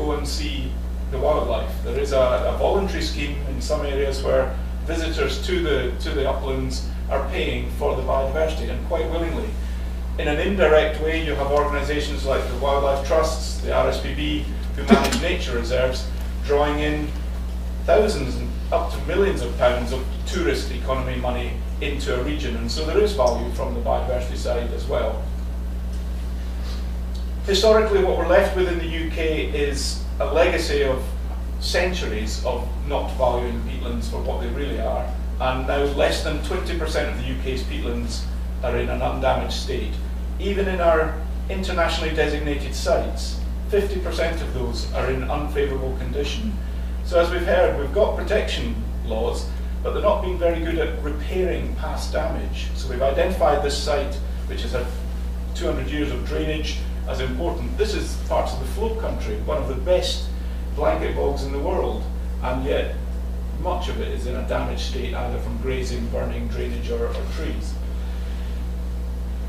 go and see the wildlife. There is a voluntary scheme in some areas where visitors to the uplands are paying for the biodiversity, and quite willingly. In an indirect way, you have organisations like the wildlife trusts, the RSPB, who manage nature reserves, drawing in thousands and up to millions of pounds of tourist economy money into a region, and so there is value from the biodiversity side as well. Historically, what we're left with in the UK is a legacy of centuries of not valuing peatlands for what they really are, and now less than 20% of the UK's peatlands are in an undamaged state. Even in our internationally designated sites, 50% of those are in unfavourable condition. So as we've heard, we've got protection laws, but they're not being very good at repairing past damage. So we've identified this site, which has had 200 years of drainage, as important. This is parts of the float country, one of the best blanket bogs in the world, and yet much of it is in a damaged state, either from grazing, burning, drainage, or trees.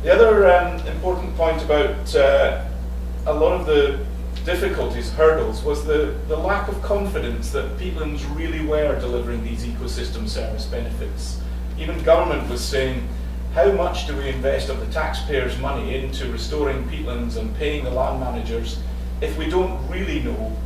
The other important point about a lot of the difficulties, hurdles, was the lack of confidence that peatlands really were delivering these ecosystem service benefits. Even government was saying, how much do we invest of the taxpayers' money into restoring peatlands and paying the land managers if we don't really know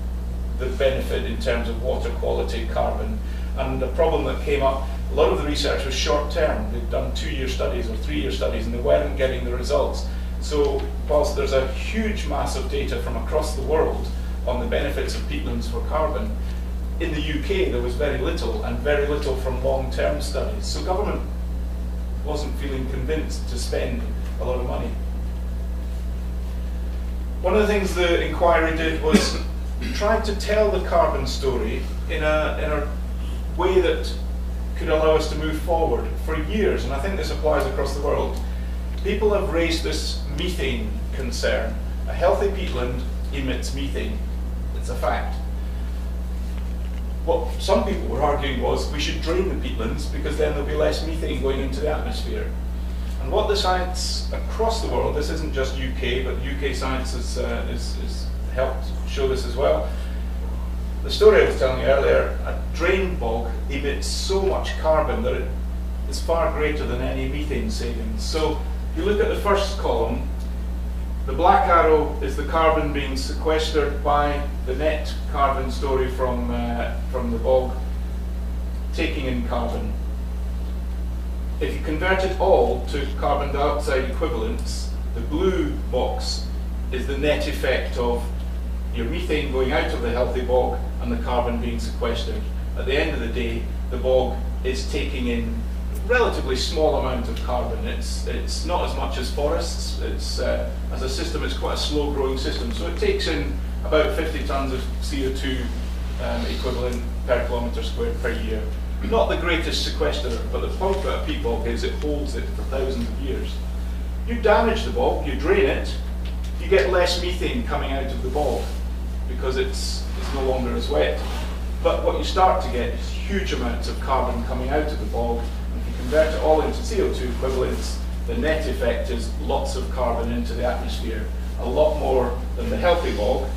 the benefit in terms of water quality, carbon? And the problem that came up, a lot of the research was short term. They'd done 2-year studies or 3-year studies and they weren't getting the results. So whilst there's a huge mass of data from across the world on the benefits of peatlands for carbon, in the UK there was very little, and very little from long-term studies. So government wasn't feeling convinced to spend a lot of money. One of the things the inquiry did was try to tell the carbon story in a way that could allow us to move forward. For years, and I think this applies across the world, people have raised this methane concern. A healthy peatland emits methane. It's a fact. What some people were arguing was we should drain the peatlands because then there'll be less methane going into the atmosphere. And what the science across the world, this isn't just UK, but UK science has helped show this as well. The story I was telling you earlier, a drain bog emits so much carbon that it is far greater than any methane savings. So if you look at the first column, the black arrow is the carbon being sequestered by the net carbon story from the bog, taking in carbon. If you convert it all to carbon dioxide equivalents, the blue box is the net effect of your methane going out of the healthy bog and the carbon being sequestered. At the end of the day, the bog is taking in a relatively small amount of carbon. It's not as much as forests. It's as a system, it's quite a slow-growing system. So it takes in about 50 tons of CO2 equivalent per kilometre squared per year. Not the greatest sequesterer, but the point about a peat bog is it holds it for thousands of years. You damage the bog, you drain it, you get less methane coming out of the bog because it's no longer as wet. But what you start to get is huge amounts of carbon coming out of the bog. And if you convert it all into CO2 equivalents, the net effect is lots of carbon into the atmosphere, a lot more than the healthy bog.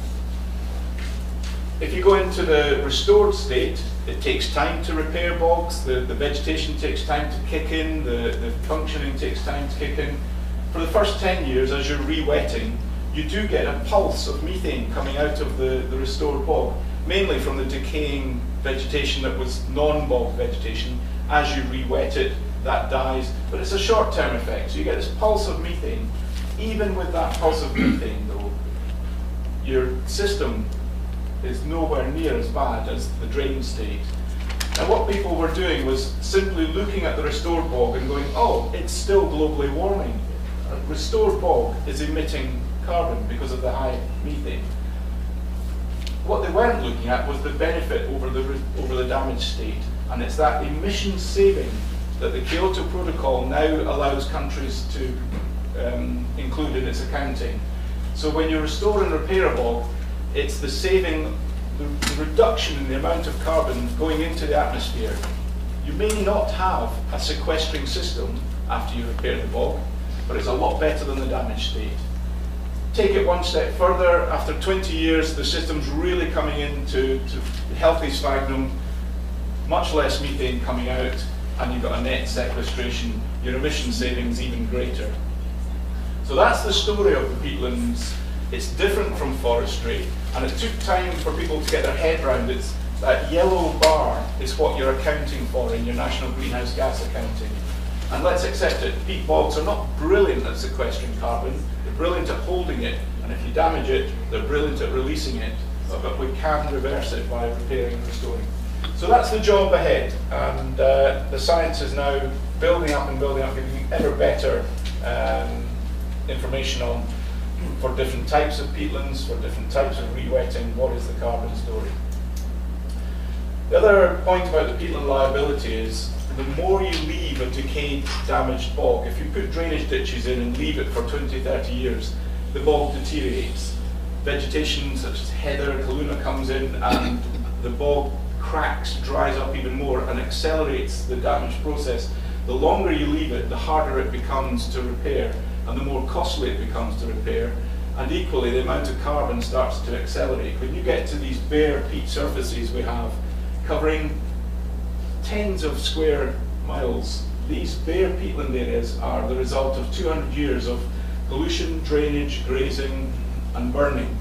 If you go into the restored state, it takes time to repair bogs, the vegetation takes time to kick in, the functioning takes time to kick in. For the first 10 years, as you're re-wetting, you do get a pulse of methane coming out of the restored bog, mainly from the decaying vegetation that was non-bog vegetation. As you re-wet it, that dies, but it's a short-term effect, so you get this pulse of methane. Even with that pulse of methane, though, your system is nowhere near as bad as the drain state. And what people were doing was simply looking at the restored bog and going, oh, it's still globally warming. A restored bog is emitting carbon because of the high methane. What they weren't looking at was the benefit over the damaged state, and it's that emission saving that the Kyoto Protocol now allows countries to include in its accounting. So when you restore and repair a bog, it's the saving, the reduction in the amount of carbon going into the atmosphere. You may not have a sequestering system after you repair the bog, but it's a lot better than the damaged state. Take it one step further, after 20 years, the system's really coming into healthy sphagnum, much less methane coming out, and you've got a net sequestration, your emission savings even greater. So that's the story of the peatlands. It's different from forestry, and it took time for people to get their head around it. That yellow bar is what you're accounting for in your national greenhouse gas accounting. And let's accept it, peat bogs are not brilliant at sequestering carbon, they're brilliant at holding it, and if you damage it, they're brilliant at releasing it. But we can reverse it by repairing and restoring. So that's the job ahead, and the science is now building up and building up, giving you ever better information on, for different types of peatlands, for different types of re-wetting, what is the carbon story. The other point about the peatland liability is the more you leave a decayed, damaged bog, if you put drainage ditches in and leave it for 20, 30 years, the bog deteriorates. Vegetation such as heather, kaluna comes in, and the bog cracks, dries up even more, and accelerates the damage process. The longer you leave it, the harder it becomes to repair, and the more costly it becomes to repair. And equally, the amount of carbon starts to accelerate. When you get to these bare peat surfaces we have, covering tens of square miles, these bare peatland areas are the result of 200 years of pollution, drainage, grazing, and burning.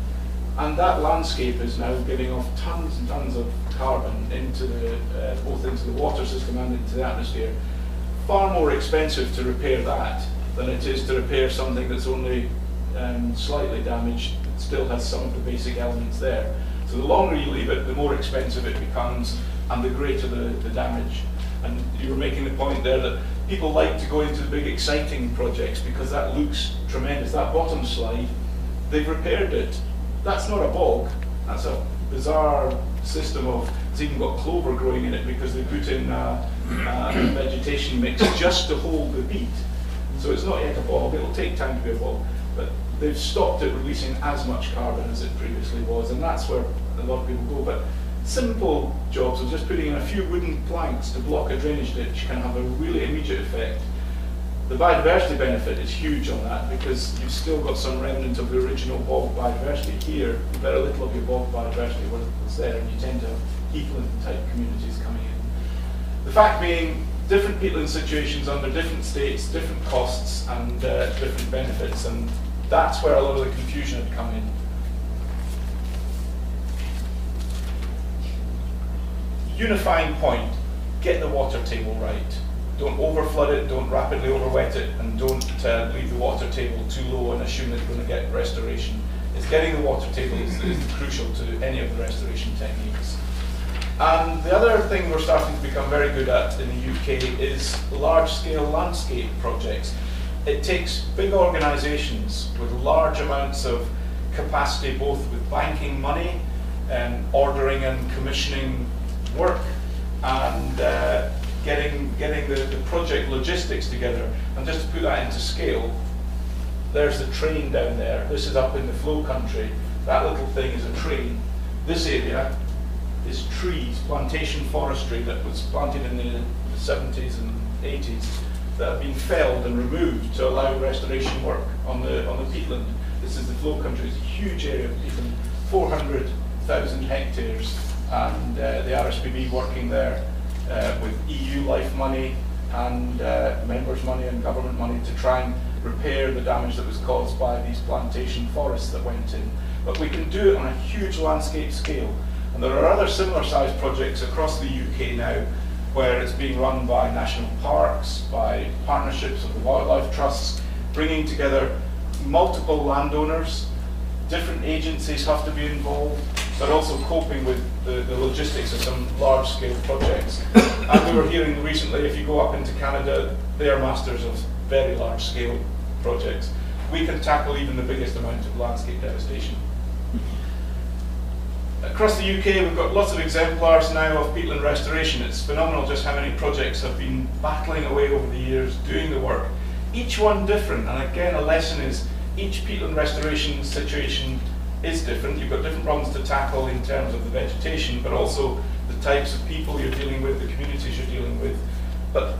And that landscape is now giving off tons and tons of carbon into the, both into the water system and into the atmosphere. Far more expensive to repair that than it is to repair something that's only slightly damaged, still has some of the basic elements there. So the longer you leave it, the more expensive it becomes, and the greater the damage. And you were making the point there that people like to go into the big exciting projects because that looks tremendous. That bottom slide, they've repaired it. That's not a bog, that's a bizarre system of, it's even got clover growing in it because they put in a vegetation mix just to hold the peat. So it's not yet a bog, it'll take time to be a bog, but they've stopped it releasing as much carbon as it previously was, and that's where a lot of people go. But simple jobs of just putting in a few wooden planks to block a drainage ditch can have a really immediate effect. The biodiversity benefit is huge on that because you've still got some remnant of the original bog biodiversity. Here, very little of your bog biodiversity was there, and you tend to have heathland type communities coming in. The fact being, different peatland situations under different states, different costs, and different benefits, and that's where a lot of the confusion had come in. Unifying point, get the water table right. Don't overflood it, don't rapidly overwet it, and don't leave the water table too low and assume that you're going to get restoration. It's getting the water table is crucial to any of the restoration techniques. And the other thing we're starting to become very good at in the UK is large-scale landscape projects. It takes big organisations with large amounts of capacity, both with banking money, ordering and commissioning work, and getting the project logistics together. And just to put that into scale, there's the train down there. This is up in the flow country. That little thing is a train. This area is trees, plantation forestry that was planted in the 70s and 80s that have been felled and removed to allow restoration work on the peatland. This is the flow country. It's a huge area of peatland, 400,000 hectares, and the RSPB working there with EU life money and members' money and government money to try and repair the damage that was caused by these plantation forests that went in. But we can do it on a huge landscape scale. And there are other similar sized projects across the UK now where it's being run by national parks, by partnerships of the wildlife trusts, bringing together multiple landowners. Different agencies have to be involved, but also coping with the logistics of some large-scale projects. And we were hearing recently, if you go up into Canada, they are masters of very large-scale projects. We can tackle even the biggest amount of landscape devastation. Across the UK, we've got lots of exemplars now of peatland restoration. It's phenomenal just how many projects have been battling away over the years, doing the work. Each one different, and again, a lesson is each peatland restoration situation is different. You've got different problems to tackle in terms of the vegetation, but also the types of people you're dealing with, the communities you're dealing with. But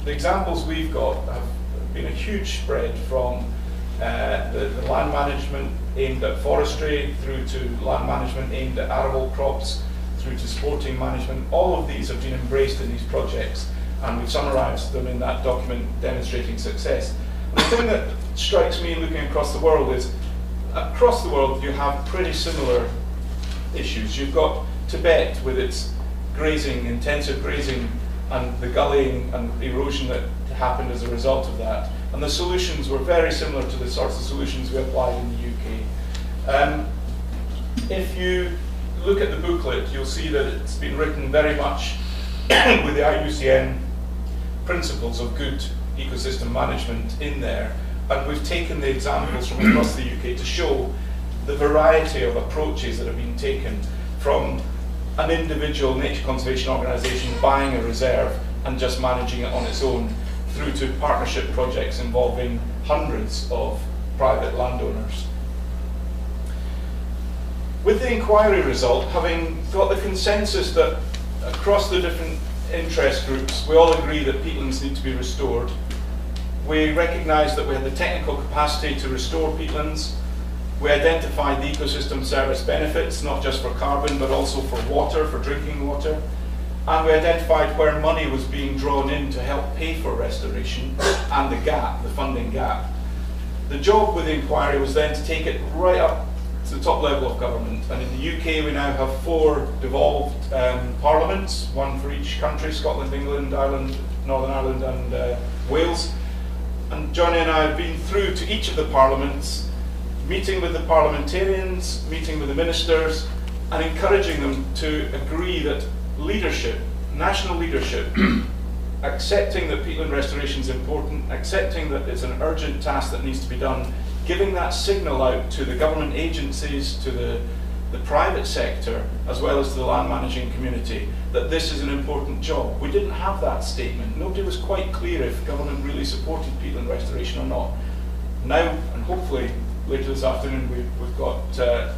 the examples we've got have been a huge spread from the land management aimed at forestry, through to land management aimed at arable crops, through to sporting management. All of these have been embraced in these projects, and we've summarised them in that document demonstrating success. And the thing that strikes me looking across the world is, across the world you have pretty similar issues. You've got Tibet with its grazing, intensive grazing, and the gullying and erosion that happened as a result of that. And the solutions were very similar to the sorts of solutions we applied in the UK. If you look at the booklet, you'll see that it's been written very much with the IUCN principles of good ecosystem management in there. And we've taken the examples from across the UK to show the variety of approaches that have been taken, from an individual nature conservation organisation buying a reserve and just managing it on its own, through to partnership projects involving hundreds of private landowners. With the inquiry result, having got the consensus that across the different interest groups we all agree that peatlands need to be restored, we recognised that we had the technical capacity to restore peatlands. We identified the ecosystem service benefits, not just for carbon but also for water, for drinking water. And we identified where money was being drawn in to help pay for restoration and the gap, the funding gap. The job with the inquiry was then to take it right up to the top level of government. And in the UK we now have 4 devolved parliaments, one for each country: Scotland, England, Ireland, Northern Ireland and Wales. And Johnny and I have been through to each of the parliaments, meeting with the parliamentarians, meeting with the ministers, and encouraging them to agree that leadership, national leadership, accepting that peatland restoration is important, accepting that it's an urgent task that needs to be done, giving that signal out to the government agencies, to the private sector, as well as to the land managing community, that this is an important job. We didn't have that statement. Nobody was quite clear if government really supported peatland restoration or not. Now, and hopefully later this afternoon, we've got a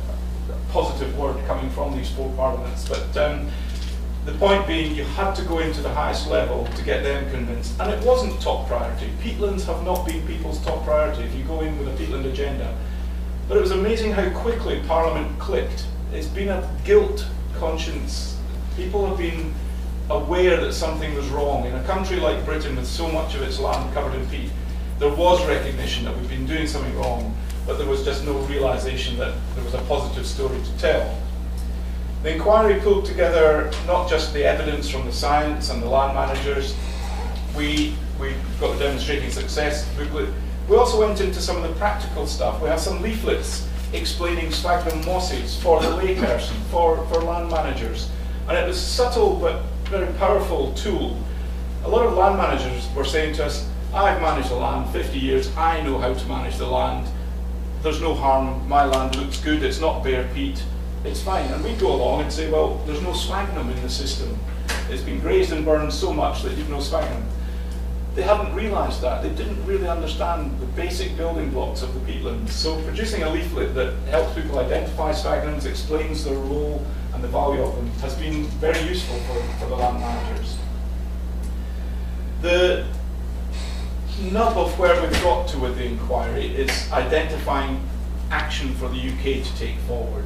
positive word coming from these 4 parliaments. But the point being, you had to go into the highest level to get them convinced. And it wasn't top priority. Peatlands have not been people's top priority if you go in with a peatland agenda. But it was amazing how quickly Parliament clicked. It's been a guilt conscience. People have been aware that something was wrong. In a country like Britain with so much of its land covered in peat, there was recognition that we've been doing something wrong, but there was just no realisation that there was a positive story to tell. The inquiry pulled together not just the evidence from the science and the land managers. We got the demonstrating success booklet. We also went into some of the practical stuff. We have some leaflets explaining sphagnum mosses for the layperson, for land managers. And it was a subtle but very powerful tool. A lot of land managers were saying to us, I've managed the land 50 years, I know how to manage the land. There's no harm, my land looks good, it's not bare peat, it's fine. And we'd go along and say, well, there's no sphagnum in the system. It's been grazed and burned so much that you've no sphagnum. They hadn't realised that. They didn't really understand the basic building blocks of the peatlands. So producing a leaflet that helps people identify sphagnums, explains their role and the value of them, has been very useful for the land managers. The nub of where we've got to with the inquiry is identifying action for the UK to take forward.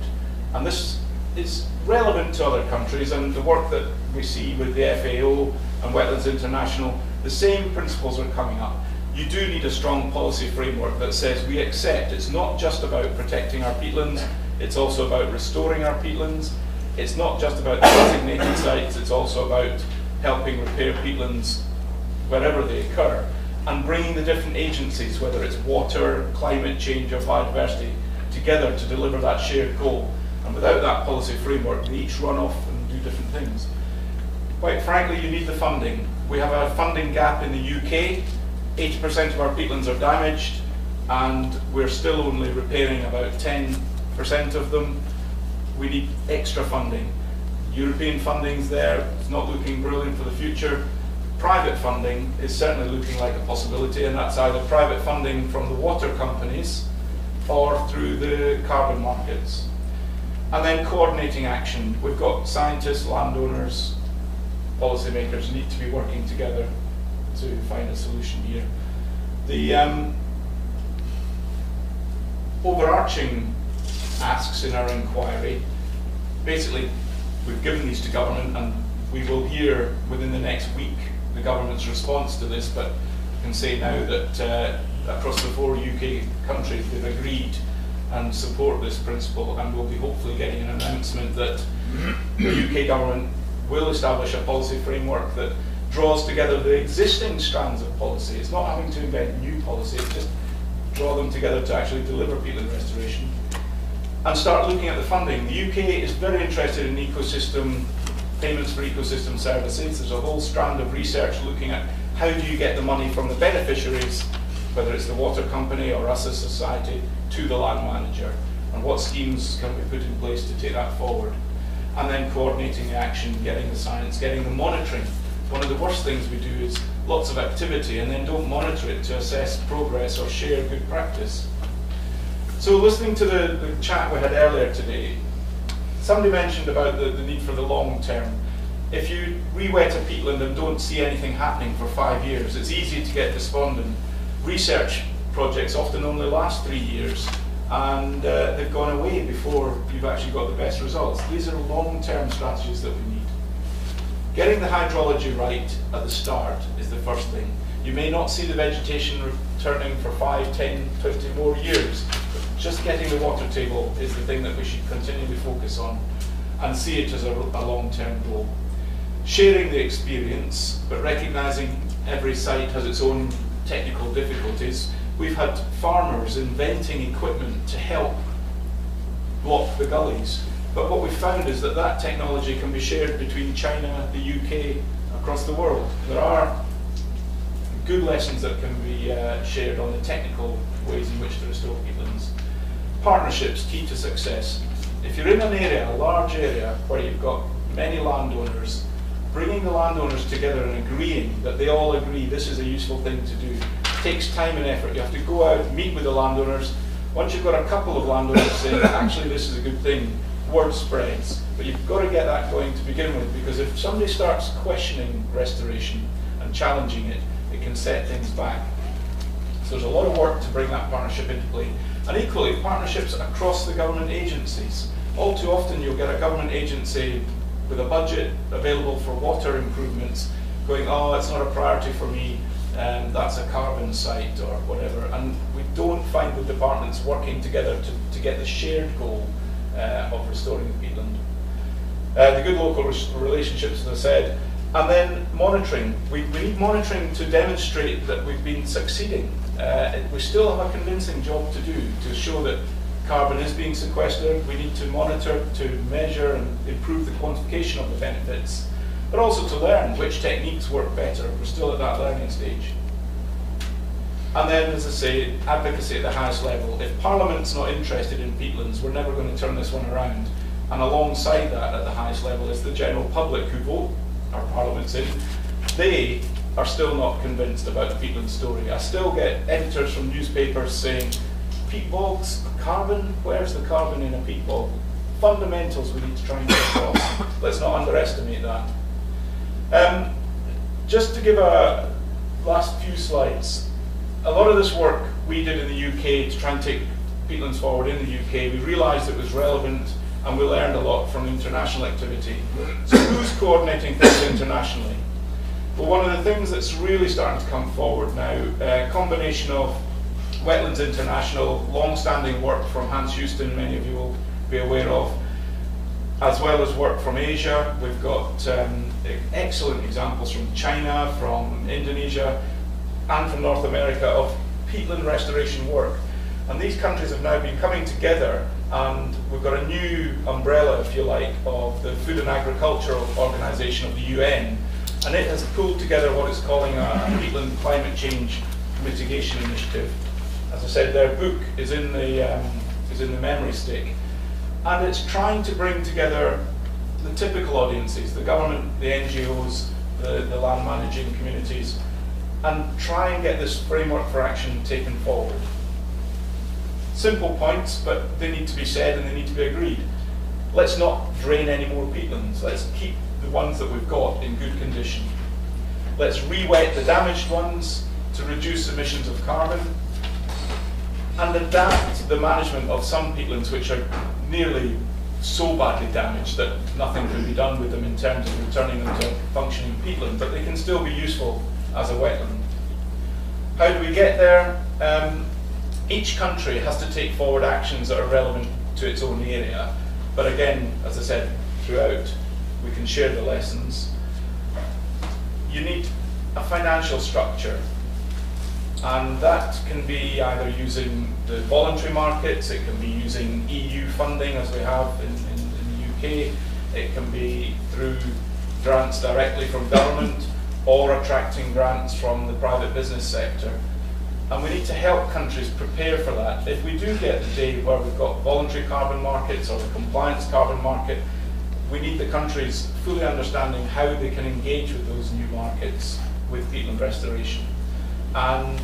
And this is relevant to other countries, and the work that we see with the FAO and Wetlands International, the same principles are coming up. You do need a strong policy framework that says we accept it's not just about protecting our peatlands, it's also about restoring our peatlands. It's not just about designated sites, it's also about helping repair peatlands wherever they occur, and bringing the different agencies, whether it's water, climate change or biodiversity, together to deliver that shared goal. And without that policy framework, they each run off and do different things. Quite frankly, you need the funding. We have a funding gap in the UK. 80% of our peatlands are damaged, and we're still only repairing about 10% of them. We need extra funding. European funding's there, it's not looking brilliant for the future. Private funding is certainly looking like a possibility, and that's either private funding from the water companies or through the carbon markets. And then coordinating action. We've got scientists, landowners, policymakers need to be working together to find a solution here. overarching asks in our inquiry, basically we've given these to government, and we will hear within the next week the government's response to this, but I can say now that across the 4 UK countries they've agreed and support this principle, and we'll be hopefully getting an announcement that the UK government will establish a policy framework that draws together the existing strands of policy. It's not having to invent new policy, it's just draw them together to actually deliver peatland restoration, and start looking at the funding. The UK is very interested in ecosystem payments for ecosystem services. There's a whole strand of research looking at how do you get the money from the beneficiaries, whether it's the water company or us as society, to the land manager, and what schemes can we put in place to take that forward. And then coordinating the action, getting the science, getting the monitoring. One of the worst things we do is lots of activity and then don't monitor it to assess progress or share good practice. So listening to the chat we had earlier today, somebody mentioned about the need for the long term. If you re-wet a peatland and don't see anything happening for 5 years, it's easy to get despondent. Research projects often only last 3 years, and they've gone away before you've actually got the best results. These are long-term strategies that we need. Getting the hydrology right at the start is the first thing. You may not see the vegetation returning for 5, 10, 20 more years, but just getting the water table is the thing that we should continually focus on and see it as a long-term goal. Sharing the experience, but recognising every site has its own technical difficulties. We've had farmers inventing equipment to help block the gullies, but what we've found is that that technology can be shared between China, the UK, across the world. There are good lessons that can be shared on the technical ways in which to restore peatlands. Partnerships, key to success. If you're in an area, a large area, where you've got many landowners, bringing the landowners together and agreeing that they all agree this is a useful thing to do takes time and effort. You have to go out, meet with the landowners. Once you've got a couple of landowners saying, actually this is a good thing, word spreads. But you've got to get that going to begin with, because if somebody starts questioning restoration and challenging it, it can set things back. So there's a lot of work to bring that partnership into play. And equally, partnerships across the government agencies. All too often you'll get a government agency with a budget available for water improvements going, oh, it's not a priority for me, that's a carbon site or whatever. And we don't find the departments working together to get the shared goal of restoring the peatland. The good local relationships, as I said, and then monitoring. We need monitoring to demonstrate that we've been succeeding. We still have a convincing job to do to show that carbon is being sequestered. We need to monitor, to measure and improve the quantification of the benefits, but also to learn which techniques work better. We're still at that learning stage. And then, as I say, advocacy at the highest level. If Parliament's not interested in peatlands, we're never going to turn this one around. And alongside that, at the highest level, is the general public who vote our parliaments in. They are still not convinced about the peatland story. I still get editors from newspapers saying, peat bogs, carbon, where's the carbon in a peat bog? Fundamentals we need to try and get across. Let's not underestimate that. Just to give a last few slides, a lot of this work we did in the UK to try and take peatlands forward in the UK, we realised it was relevant and we learned a lot from international activity. So who's coordinating things internationally? Well, one of the things that's really starting to come forward now, a combination of Wetlands International, long-standing work from Hans Houston, many of you will be aware of, as well as work from Asia. We've got excellent examples from China, from Indonesia, and from North America of peatland restoration work. And these countries have now been coming together, and we've got a new umbrella, if you like, of the Food and Agricultural Organization of the UN, and it has pulled together what it's calling a peatland climate change mitigation initiative. As I said, their book is in the memory stick, and it's trying to bring together the typical audiences, the government, the NGOs, the land managing communities, and try and get this framework for action taken forward. Simple points, but they need to be said and they need to be agreed. Let's not drain any more peatlands. Let's keep the ones that we've got in good condition. Let's re-wet the damaged ones to reduce emissions of carbon. and adapt the management of some peatlands which are nearly so badly damaged that nothing can be done with them in terms of returning them to a functioning peatland, but they can still be useful as a wetland. How do we get there? Each country has to take forward actions that are relevant to its own area, but again, as I said, throughout, we can share the lessons. You need a financial structure, and that can be either using the voluntary markets, it can be using EU funding as we have in the UK, it can be through grants directly from government or attracting grants from the private business sector. And we need to help countries prepare for that. If we do get the day where we've got voluntary carbon markets or the compliance carbon market, we need the countries fully understanding how they can engage with those new markets with peatland restoration. And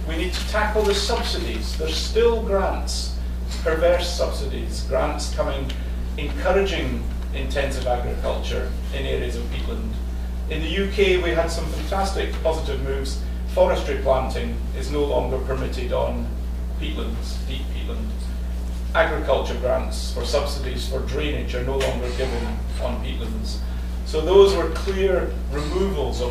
we need to tackle the subsidies. There's still grants, perverse subsidies, grants coming, encouraging intensive agriculture in areas of peatland. In the UK, we had some fantastic positive moves. Forestry planting is no longer permitted on peatlands, deep peatland. Agriculture grants for subsidies for drainage are no longer given on peatlands. So those were clear removals of